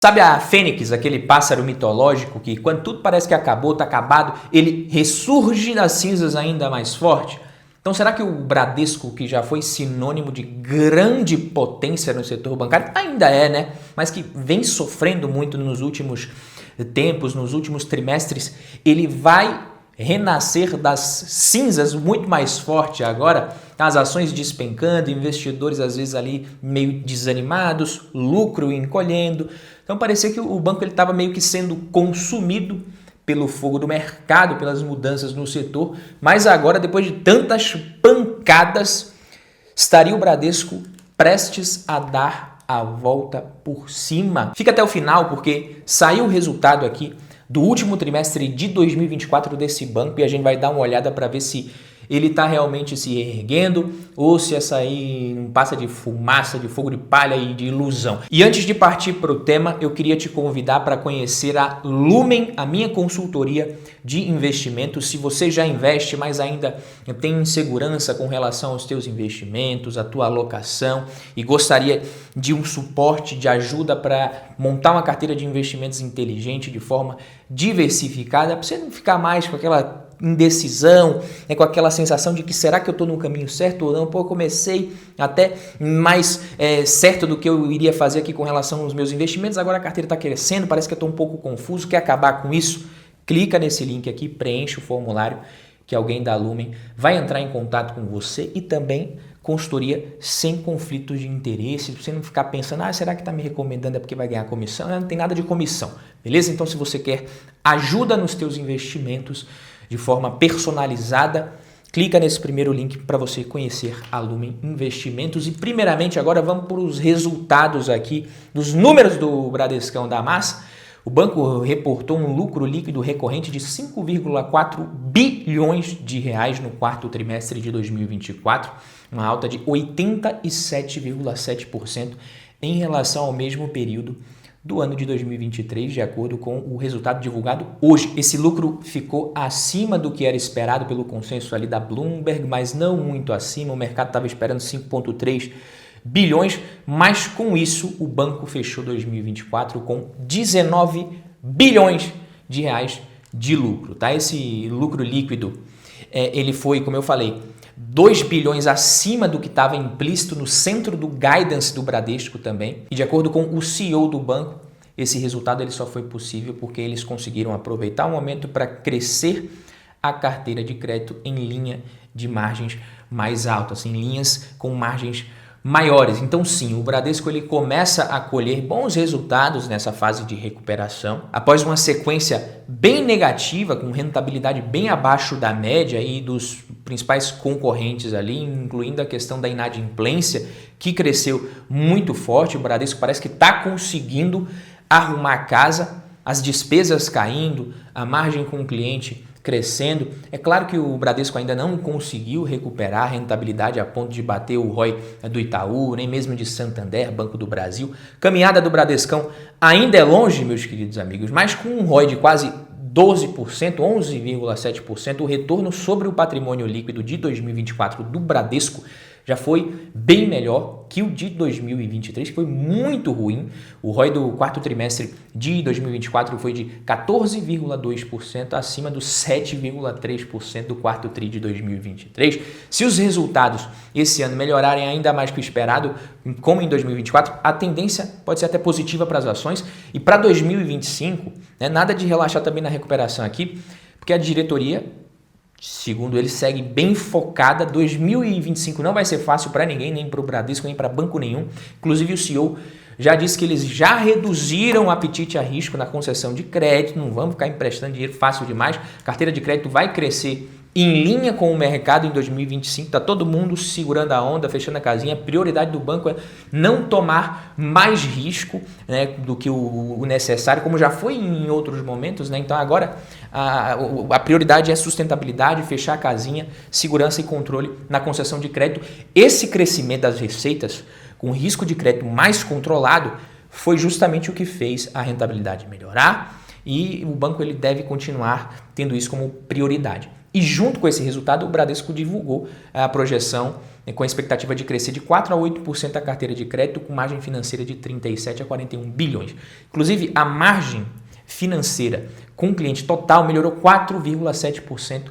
Sabe a fênix, aquele pássaro mitológico que quando tudo parece que acabou, está acabado, ele ressurge das cinzas ainda mais forte? Então será que o Bradesco, que já foi sinônimo de grande potência no setor bancário, ainda é, né? Mas que vem sofrendo muito nos últimos tempos, nos últimos trimestres, ele vai renascer das cinzas muito mais forte agora, as ações despencando, investidores às vezes ali meio desanimados, lucro encolhendo. Então parecia que o banco estava meio que sendo consumido pelo fogo do mercado, pelas mudanças no setor, mas agora, depois de tantas pancadas, estaria o Bradesco prestes a dar a volta por cima. Fica até o final porque saiu o resultado aqui do último trimestre de 2024 desse banco e a gente vai dar uma olhada para ver se ele está realmente se erguendo ou se essa aí não passa de fumaça, de fogo de palha e de ilusão. E antes de partir para o tema, eu queria te convidar para conhecer a Lumen, a minha consultoria de investimentos. Se você já investe, mas ainda tem insegurança com relação aos teus investimentos, a tua alocação e gostaria de um suporte, de ajuda para montar uma carteira de investimentos inteligente de forma diversificada, para você não ficar mais com aquela indecisão, né, com aquela sensação de que será que eu estou no caminho certo ou não? Pô, eu comecei até mais certo do que eu iria fazer aqui com relação aos meus investimentos, agora a carteira está crescendo, parece que eu estou um pouco confuso, quer acabar com isso? Clica nesse link aqui, preenche o formulário que alguém da Lumen vai entrar em contato com você e também consultoria sem conflitos de interesse, pra você não ficar pensando, será que está me recomendando é porque vai ganhar comissão? Não tem nada de comissão, beleza? Então se você quer ajuda nos teus investimentos de forma personalizada, clica nesse primeiro link para você conhecer a Lumen Investimentos. E primeiramente agora vamos para os resultados aqui dos números do Bradescão da Massa. O banco reportou um lucro líquido recorrente de 5,4 bilhões de reais no quarto trimestre de 2024, uma alta de 87,7% em relação ao mesmo período do ano de 2023, de acordo com o resultado divulgado hoje. Esse lucro ficou acima do que era esperado pelo consenso ali da Bloomberg, mas não muito acima. O mercado estava esperando 5,3 bilhões, mas com isso o banco fechou 2024 com 19 bilhões de reais de lucro. Tá? Esse lucro líquido, ele foi, como eu falei, 2 bilhões acima do que estava implícito no centro do guidance do Bradesco também. E de acordo com o CEO do banco, esse resultado ele só foi possível porque eles conseguiram aproveitar o momento para crescer a carteira de crédito em linha de margens mais altas, em linhas com margens maiores. Então sim, o Bradesco ele começa a colher bons resultados nessa fase de recuperação. Após uma sequência bem negativa, com rentabilidade bem abaixo da média e dos principais concorrentes ali, incluindo a questão da inadimplência, que cresceu muito forte. O Bradesco parece que está conseguindo arrumar a casa, as despesas caindo, a margem com o cliente crescendo. É claro que o Bradesco ainda não conseguiu recuperar a rentabilidade a ponto de bater o ROI do Itaú, nem mesmo de Santander, Banco do Brasil. Caminhada do Bradescão ainda é longe, meus queridos amigos, mas com um ROI de quase 12%, 11,7%, o retorno sobre o patrimônio líquido de 2024 do Bradesco já foi bem melhor que o de 2023, que foi muito ruim. O ROI do quarto trimestre de 2024 foi de 14,2%, acima dos 7,3% do quarto tri de 2023. Se os resultados esse ano melhorarem ainda mais que o esperado, como em 2024, a tendência pode ser até positiva para as ações. E para 2025, nada de relaxar também na recuperação aqui, porque a diretoria, segundo ele, segue bem focada. 2025 não vai ser fácil para ninguém, nem para o Bradesco, nem para banco nenhum. Inclusive o CEO já disse que eles já reduziram o apetite a risco na concessão de crédito, não vamos ficar emprestando dinheiro fácil demais. A carteira de crédito vai crescer em linha com o mercado em 2025, está todo mundo segurando a onda, fechando a casinha. A prioridade do banco é não tomar mais risco, né, do que o necessário, como já foi em outros momentos, né? Então agora a prioridade é sustentabilidade, fechar a casinha, segurança e controle na concessão de crédito. Esse crescimento das receitas com risco de crédito mais controlado foi justamente o que fez a rentabilidade melhorar, e o banco ele deve continuar tendo isso como prioridade. E junto com esse resultado, o Bradesco divulgou a projeção com a expectativa de crescer de 4 a 8% a carteira de crédito, com margem financeira de 37 a 41 bilhões. Inclusive, a margem financeira com cliente total melhorou 4,7%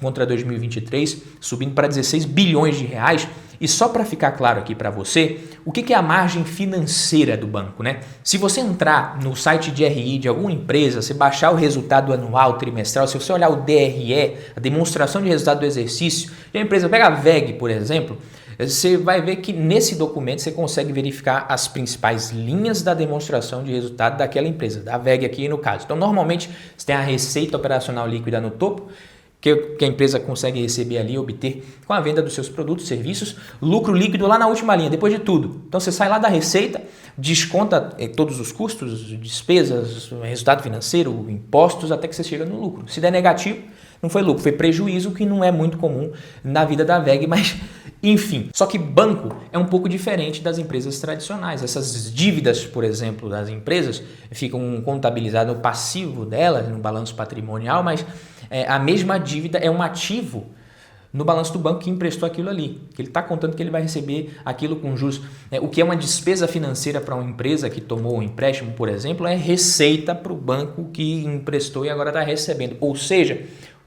contra 2023, subindo para 16 bilhões de reais. E só para ficar claro aqui para você, o que é a margem financeira do banco, né? Se você entrar no site de RI de alguma empresa, você baixar o resultado anual, trimestral, se você olhar o DRE, a demonstração de resultado do exercício, de uma empresa, pega a VEG, por exemplo, você vai ver que nesse documento você consegue verificar as principais linhas da demonstração de resultado daquela empresa, da VEG aqui no caso. Então, normalmente, você tem a receita operacional líquida no topo, que a empresa consegue receber ali, obter com a venda dos seus produtos, serviços, lucro líquido lá na última linha, depois de tudo. Então você sai lá da receita, desconta todos os custos, despesas, resultado financeiro, impostos, até que você chega no lucro. Se der negativo, não foi lucro, foi prejuízo, que não é muito comum na vida da VEG, mas enfim. Só que banco é um pouco diferente das empresas tradicionais. Essas dívidas, por exemplo, das empresas ficam contabilizadas no passivo delas, no balanço patrimonial, mas a mesma dívida é um ativo no balanço do banco que emprestou aquilo ali, que ele está contando que ele vai receber aquilo com juros. O que é uma despesa financeira para uma empresa que tomou um empréstimo, por exemplo, é receita para o banco que emprestou e agora está recebendo. Ou seja,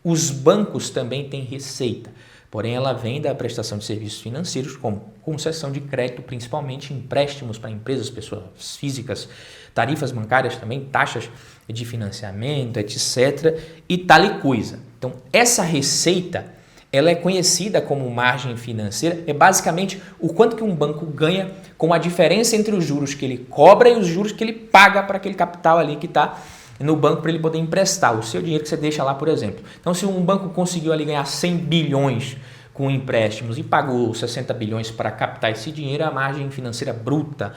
os bancos também têm receita, porém ela vem da prestação de serviços financeiros, como concessão de crédito, principalmente empréstimos para empresas, pessoas físicas, tarifas bancárias também, taxas de financiamento, etc. e tal e coisa. Então, essa receita, ela é conhecida como margem financeira, é basicamente o quanto que um banco ganha com a diferença entre os juros que ele cobra e os juros que ele paga para aquele capital ali que está no banco para ele poder emprestar o seu dinheiro que você deixa lá, por exemplo. Então, se um banco conseguiu ali ganhar 100 bilhões com empréstimos e pagou 60 bilhões para captar esse dinheiro, a margem financeira bruta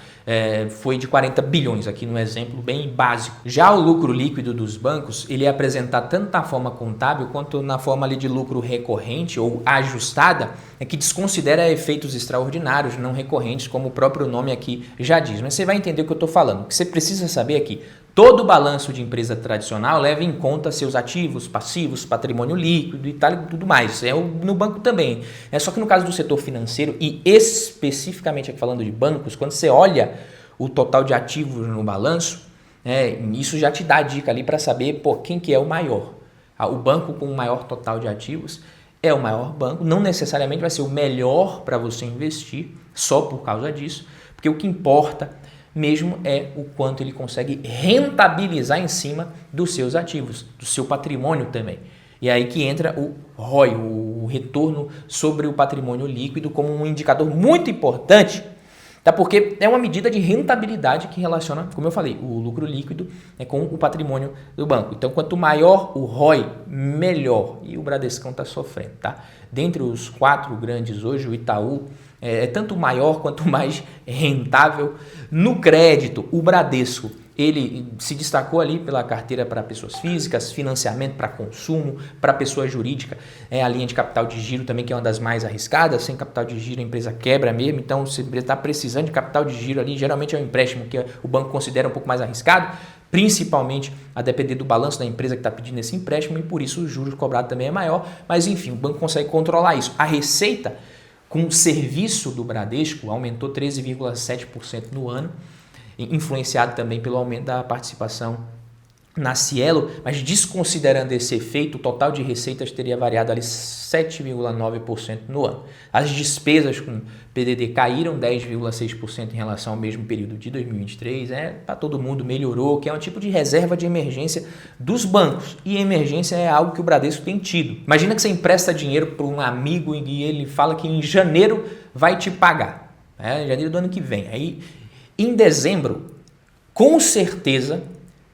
foi de 40 bilhões, aqui no exemplo bem básico. Já o lucro líquido dos bancos, ele é apresentado tanto na forma contábil quanto na forma ali de lucro recorrente ou ajustada, que desconsidera efeitos extraordinários, não recorrentes, como o próprio nome aqui já diz. Mas você vai entender o que eu estou falando. O que você precisa saber aqui, todo balanço de empresa tradicional leva em conta seus ativos, passivos, patrimônio líquido e tal e tudo mais. No banco também. Só que no caso do setor financeiro e especificamente aqui falando de bancos, quando você olha o total de ativos no balanço, isso já te dá a dica ali para saber quem que é o maior. O banco com o maior total de ativos é o maior banco, não necessariamente vai ser o melhor para você investir só por causa disso, porque o que importa mesmo é o quanto ele consegue rentabilizar em cima dos seus ativos, do seu patrimônio também. E aí que entra o ROI, o retorno sobre o patrimônio líquido, como um indicador muito importante, tá? Porque é uma medida de rentabilidade que relaciona, como eu falei, o lucro líquido com o patrimônio do banco. Então, quanto maior o ROI, melhor. E o Bradescão está sofrendo, tá? Dentre os 4 grandes hoje, o Itaú é tanto maior quanto mais rentável. No crédito, o Bradesco, ele se destacou ali pela carteira para pessoas físicas, financiamento para consumo, para pessoa jurídica, a linha de capital de giro também, que é uma das mais arriscadas. Sem capital de giro a empresa quebra mesmo, então se a empresa está precisando de capital de giro ali, geralmente é um empréstimo que o banco considera um pouco mais arriscado, principalmente a depender do balanço da empresa que está pedindo esse empréstimo, e por isso o juros cobrado também é maior, mas enfim, o banco consegue controlar isso. A receita com o serviço do Bradesco aumentou 13,7% no ano, influenciado também pelo aumento da participação na Cielo, mas desconsiderando esse efeito, o total de receitas teria variado ali 7,9% no ano. As despesas com PDD caíram 10,6% em relação ao mesmo período de 2023, para todo mundo melhorou, que é um tipo de reserva de emergência dos bancos, e emergência é algo que o Bradesco tem tido. Imagina que você empresta dinheiro para um amigo e ele fala que em janeiro vai te pagar, em janeiro do ano que vem, aí em dezembro, com certeza,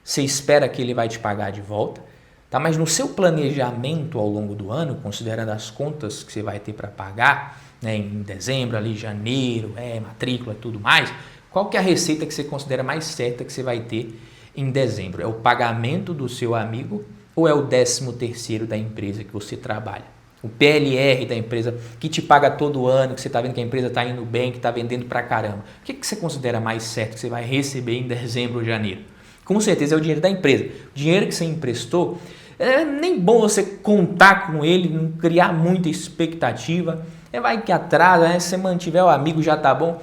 você espera que ele vai te pagar de volta, tá? Mas no seu planejamento ao longo do ano, considerando as contas que você vai ter para pagar, em dezembro, ali, janeiro, matrícula e tudo mais, qual que é a receita que você considera mais certa que você vai ter em dezembro? É o pagamento do seu amigo ou é o 13º da empresa que você trabalha? O PLR da empresa que te paga todo ano, que você está vendo que a empresa está indo bem, que está vendendo pra caramba. O que você considera mais certo que você vai receber em dezembro ou janeiro? Com certeza é o dinheiro da empresa. O dinheiro que você emprestou, é nem bom você contar com ele, não criar muita expectativa, vai que atrasa, né? Se você mantiver o amigo já tá bom.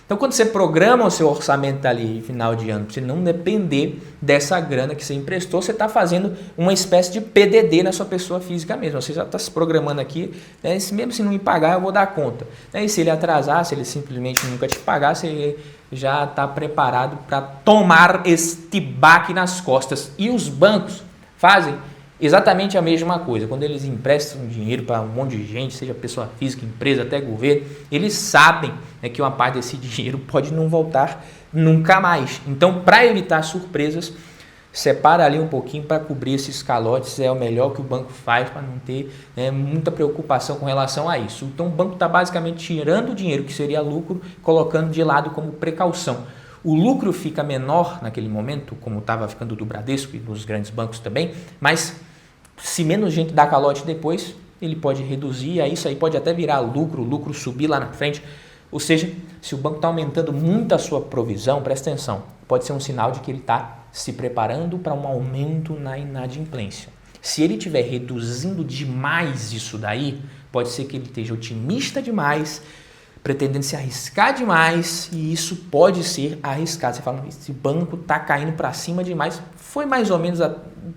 Então, quando você programa o seu orçamento ali final de ano, para você não depender dessa grana que você emprestou, você está fazendo uma espécie de PDD na sua pessoa física mesmo. Você já está se programando aqui, né? Mesmo se não me pagar, eu vou dar conta. E se ele atrasar, se ele simplesmente nunca te pagar, você já está preparado para tomar este baque nas costas. E os bancos fazem exatamente a mesma coisa. Quando eles emprestam dinheiro para um monte de gente, seja pessoa física, empresa, até governo, eles sabem, né, que uma parte desse dinheiro pode não voltar nunca mais. Então, para evitar surpresas, separa ali um pouquinho para cobrir esses calotes, é o melhor que o banco faz para não ter, né, muita preocupação com relação a isso. Então, o banco está basicamente tirando o dinheiro, que seria lucro, colocando de lado como precaução. O lucro fica menor naquele momento, como estava ficando do Bradesco e dos grandes bancos também, mas se menos gente dá calote depois, ele pode reduzir, aí isso aí pode até virar lucro, o lucro subir lá na frente. Ou seja, se o banco está aumentando muito a sua provisão, presta atenção, pode ser um sinal de que ele está se preparando para um aumento na inadimplência. Se ele estiver reduzindo demais isso daí, pode ser que ele esteja otimista demais, pretendendo se arriscar demais, e isso pode ser arriscado. Você fala, esse banco está caindo para cima demais. Foi mais ou menos,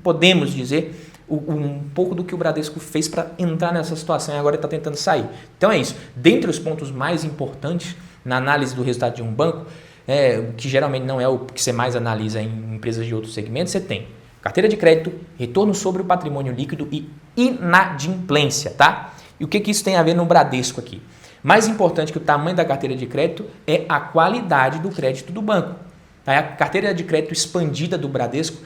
podemos dizer, um pouco do que o Bradesco fez para entrar nessa situação e agora está tentando sair. Então é isso. Dentre os pontos mais importantes na análise do resultado de um banco, que geralmente não é o que você mais analisa em empresas de outros segmentos, você tem carteira de crédito, retorno sobre o patrimônio líquido e inadimplência, tá? E o que isso tem a ver no Bradesco aqui? Mais importante que o tamanho da carteira de crédito é a qualidade do crédito do banco. A carteira de crédito expandida do Bradesco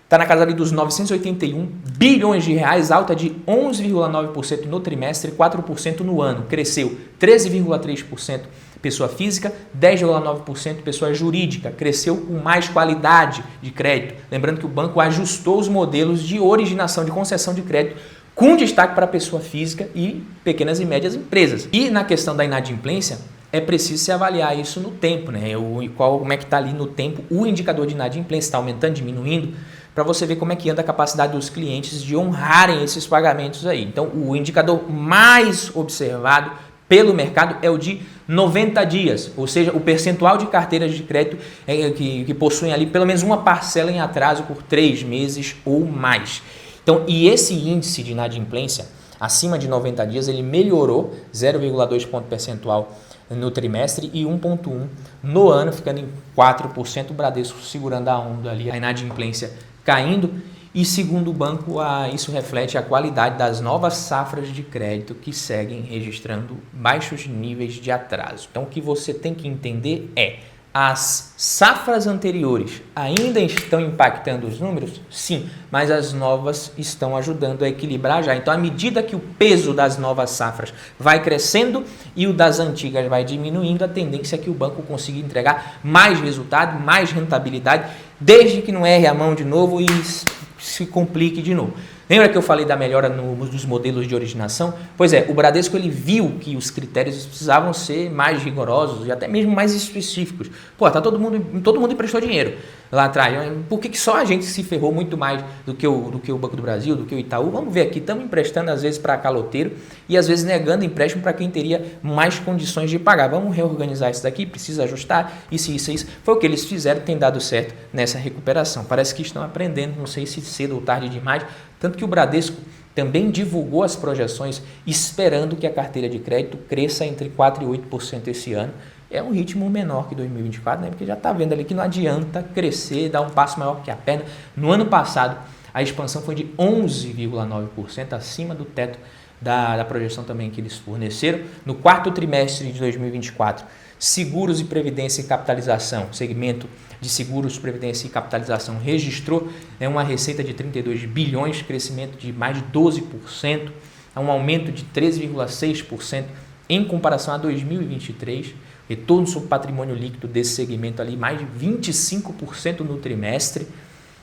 está na casa ali dos 981 bilhões de reais, alta de 11,9% no trimestre, 4% no ano. Cresceu 13,3% pessoa física, 10,9% pessoa jurídica. Cresceu com mais qualidade de crédito. Lembrando que o banco ajustou os modelos de originação, de concessão de crédito, com destaque para a pessoa física e pequenas e médias empresas. E na questão da inadimplência, é preciso se avaliar isso no tempo, né? Como é que está ali no tempo o indicador de inadimplência, está aumentando, diminuindo, para você ver como é que anda a capacidade dos clientes de honrarem esses pagamentos aí. Então, o indicador mais observado pelo mercado é o de 90 dias, ou seja, o percentual de carteiras de crédito que possuem ali pelo menos uma parcela em atraso por 3 meses ou mais. Então, e esse índice de inadimplência, acima de 90 dias, ele melhorou 0,2 ponto percentual no trimestre e 1,1 no ano, ficando em 4%, o Bradesco segurando a onda ali, a inadimplência caindo. E segundo o banco, isso reflete a qualidade das novas safras de crédito que seguem registrando baixos níveis de atraso. Então, o que você tem que entender é: as safras anteriores ainda estão impactando os números? Sim, mas as novas estão ajudando a equilibrar já. Então, à medida que o peso das novas safras vai crescendo e o das antigas vai diminuindo, a tendência é que o banco consiga entregar mais resultado, mais rentabilidade, desde que não erre a mão de novo e se complique de novo. Lembra que eu falei da melhora dos modelos de originação? Pois é, o Bradesco ele viu que os critérios precisavam ser mais rigorosos e até mesmo mais específicos. Pô, todo mundo emprestou dinheiro lá atrás. Por que só a gente se ferrou muito mais do que o Banco do Brasil, do que o Itaú? Vamos ver aqui, estamos emprestando às vezes para caloteiro e às vezes negando empréstimo para quem teria mais condições de pagar. Vamos reorganizar isso daqui, precisa ajustar, isso. Foi o que eles fizeram, tem dado certo nessa recuperação. Parece que estão aprendendo, não sei se cedo ou tarde demais. Tanto que o Bradesco também divulgou as projeções esperando que a carteira de crédito cresça entre 4% e 8% esse ano. É um ritmo menor que 2024, né? Porque já está vendo ali que não adianta crescer, dar um passo maior que a perna. No ano passado, a expansão foi de 11,9%, acima do teto da projeção também que eles forneceram. No quarto trimestre de 2024, seguros e previdência e capitalização, segmento de seguros, previdência e capitalização registrou uma receita de 32 bilhões, crescimento de mais de 12%, um aumento de 13,6% em comparação a 2023, retorno sobre patrimônio líquido desse segmento ali mais de 25% no trimestre,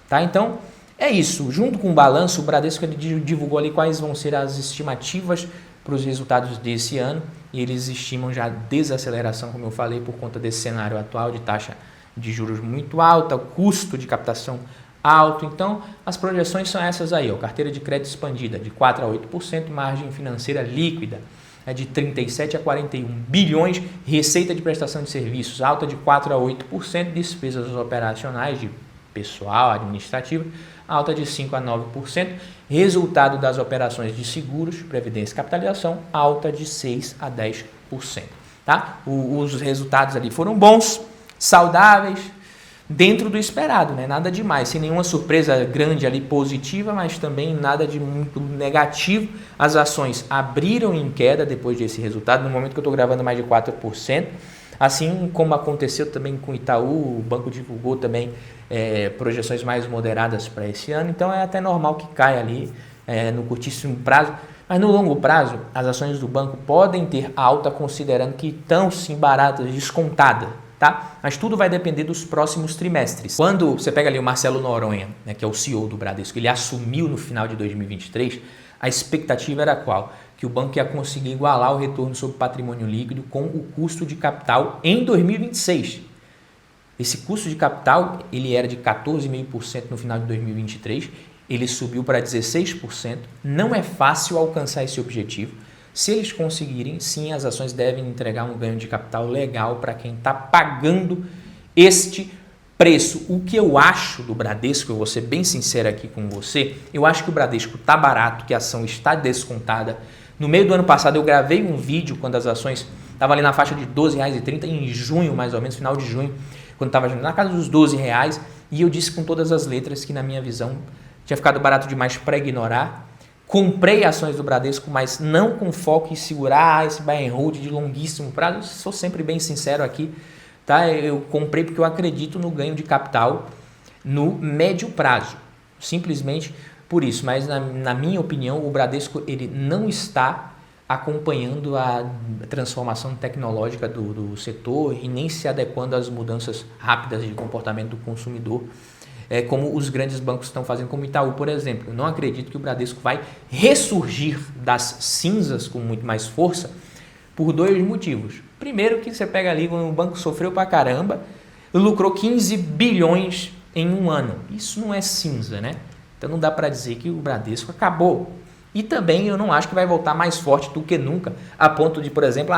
tá? Então, é isso. Junto com o balanço, o Bradesco divulgou ali quais vão ser as estimativas para os resultados desse ano e eles estimam já desaceleração, como eu falei, por conta desse cenário atual de taxa de juros muito alta, custo de captação alto. Então, as projeções são essas aí, ó, carteira de crédito expandida de 4% a 8%, margem financeira líquida de 37 a 41 bilhões, receita de prestação de serviços alta de 4 a 8%, despesas operacionais de pessoal administrativo alta de 5 a 9%, resultado das operações de seguros, previdência e capitalização alta de 6 a 10%. Tá? Os resultados ali foram bons, saudáveis, dentro do esperado, né? Nada demais, sem nenhuma surpresa grande ali positiva, mas também nada de muito negativo. As ações abriram em queda depois desse resultado, no momento que eu estou gravando mais de 4%, assim como aconteceu também com o Itaú, o banco divulgou também projeções mais moderadas para esse ano, então é até normal que caia ali no curtíssimo prazo, mas no longo prazo as ações do banco podem ter alta considerando que estão sim baratas, descontadas. Tá? Mas tudo vai depender dos próximos trimestres. Quando você pega ali o Marcelo Noronha, né, que é o CEO do Bradesco, ele assumiu no final de 2023, a expectativa era qual? Que o banco ia conseguir igualar o retorno sobre patrimônio líquido com o custo de capital em 2026. Esse custo de capital ele era de 14,5% no final de 2023, ele subiu para 16%. Não é fácil alcançar esse objetivo. Se eles conseguirem, sim, as ações devem entregar um ganho de capital legal para quem está pagando este preço. O que eu acho do Bradesco, eu vou ser bem sincero aqui com você, eu acho que o Bradesco está barato, que a ação está descontada. No meio do ano passado eu gravei um vídeo quando as ações estavam ali na faixa de R$12,30, em junho mais ou menos, final de junho, quando estava na casa dos R$12, e eu disse com todas as letras que na minha visão tinha ficado barato demais para ignorar. Comprei ações do Bradesco, mas não com foco em segurar esse buy and hold de longuíssimo prazo. Eu sou sempre bem sincero aqui, tá? Eu comprei porque eu acredito no ganho de capital no médio prazo, simplesmente por isso. Mas na minha opinião, o Bradesco ele não está acompanhando a transformação tecnológica do setor e nem se adequando às mudanças rápidas de comportamento do consumidor, como os grandes bancos estão fazendo, como o Itaú, por exemplo. Eu não acredito que o Bradesco vai ressurgir das cinzas com muito mais força por dois motivos. Primeiro, que você pega ali, quando o banco sofreu pra caramba, lucrou 15 bilhões em um ano. Isso não é cinza, né? Então não dá para dizer que o Bradesco acabou. E também eu não acho que vai voltar mais forte do que nunca, a ponto de, por exemplo,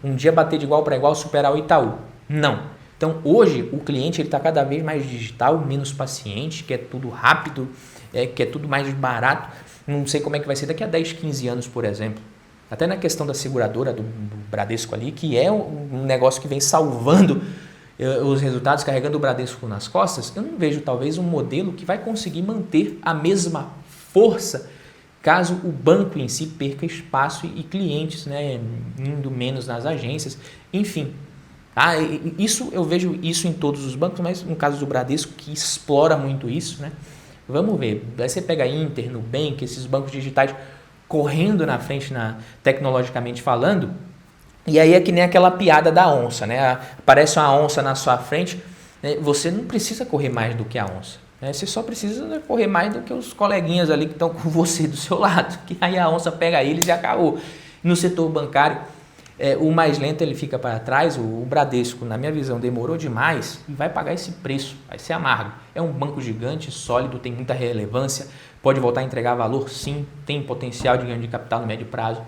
um dia bater de igual para igual, superar o Itaú. Não. Então, hoje, o cliente está cada vez mais digital, menos paciente, quer tudo rápido, quer tudo mais barato. Não sei como é que vai ser daqui a 10, 15 anos, por exemplo. Até na questão da seguradora do Bradesco ali, que é um negócio que vem salvando os resultados, carregando o Bradesco nas costas, eu não vejo talvez um modelo que vai conseguir manter a mesma força caso o banco em si perca espaço e clientes, né, indo menos nas agências, enfim. Isso eu vejo isso em todos os bancos, mas no caso do Bradesco, que explora muito isso, né? Vamos ver. Aí você pega Inter, Nubank, esses bancos digitais correndo na frente, tecnologicamente falando, e aí é que nem aquela piada da onça, né? Aparece uma onça na sua frente, você não precisa correr mais do que a onça. Você só precisa correr mais do que os coleguinhas ali que estão com você do seu lado, que aí a onça pega eles e acabou. No setor bancário, o mais lento ele fica para trás. O Bradesco, na minha visão, demorou demais e vai pagar esse preço, vai ser amargo. É um banco gigante, sólido, tem muita relevância, pode voltar a entregar valor, sim, tem potencial de ganho de capital no médio prazo,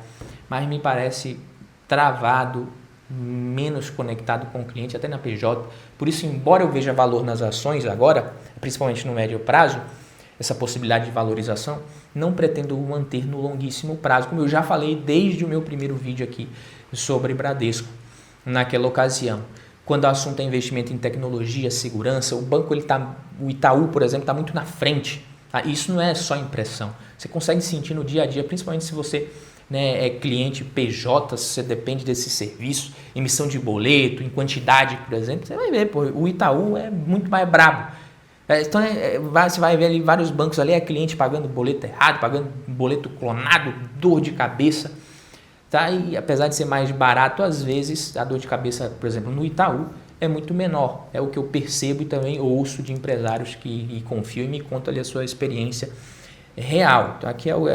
mas me parece travado, menos conectado com o cliente, até na PJ. Por isso, embora eu veja valor nas ações agora, principalmente no médio prazo, essa possibilidade de valorização, não pretendo manter no longuíssimo prazo, como eu já falei desde o meu primeiro vídeo aqui sobre Bradesco, naquela ocasião. Quando o assunto é investimento em tecnologia, segurança, o Itaú, por exemplo, está muito na frente. Tá? Isso não é só impressão. Você consegue sentir no dia a dia, principalmente se você é cliente PJ, se você depende desse serviço, emissão de boleto, em quantidade, por exemplo, você vai ver, o Itaú é muito mais brabo. Então, você vai ver ali vários bancos ali, cliente pagando boleto errado, pagando boleto clonado, dor de cabeça. Tá? E apesar de ser mais barato, às vezes a dor de cabeça, por exemplo, no Itaú, é muito menor. É o que eu percebo e também ouço de empresários que confiam e me contam ali a sua experiência real. Então, aqui o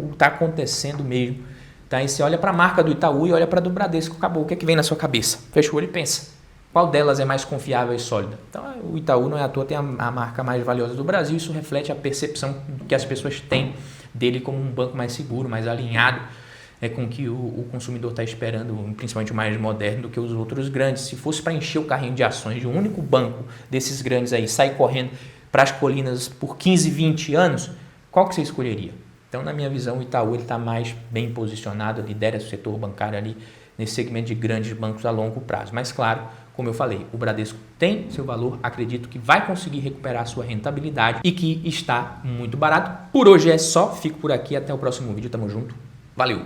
que está acontecendo mesmo. Tá? E você olha para a marca do Itaú e olha para a do Bradesco, acabou. O que é que vem na sua cabeça? Fecha o olho e pensa. Qual delas é mais confiável e sólida? Então, o Itaú, não é à toa, tem a marca mais valiosa do Brasil. Isso reflete a percepção que as pessoas têm dele como um banco mais seguro, mais alinhado com que o consumidor está esperando, principalmente o mais moderno, do que os outros grandes. Se fosse para encher o carrinho de ações de um único banco desses grandes aí, sair correndo para as colinas por 15, 20 anos, qual que você escolheria? Então, na minha visão, o Itaú está mais bem posicionado, lidera o setor bancário ali nesse segmento de grandes bancos a longo prazo. Mas, claro, como eu falei, o Bradesco tem seu valor, acredito que vai conseguir recuperar a sua rentabilidade e que está muito barato. Por hoje é só, fico por aqui, até o próximo vídeo, tamo junto, valeu!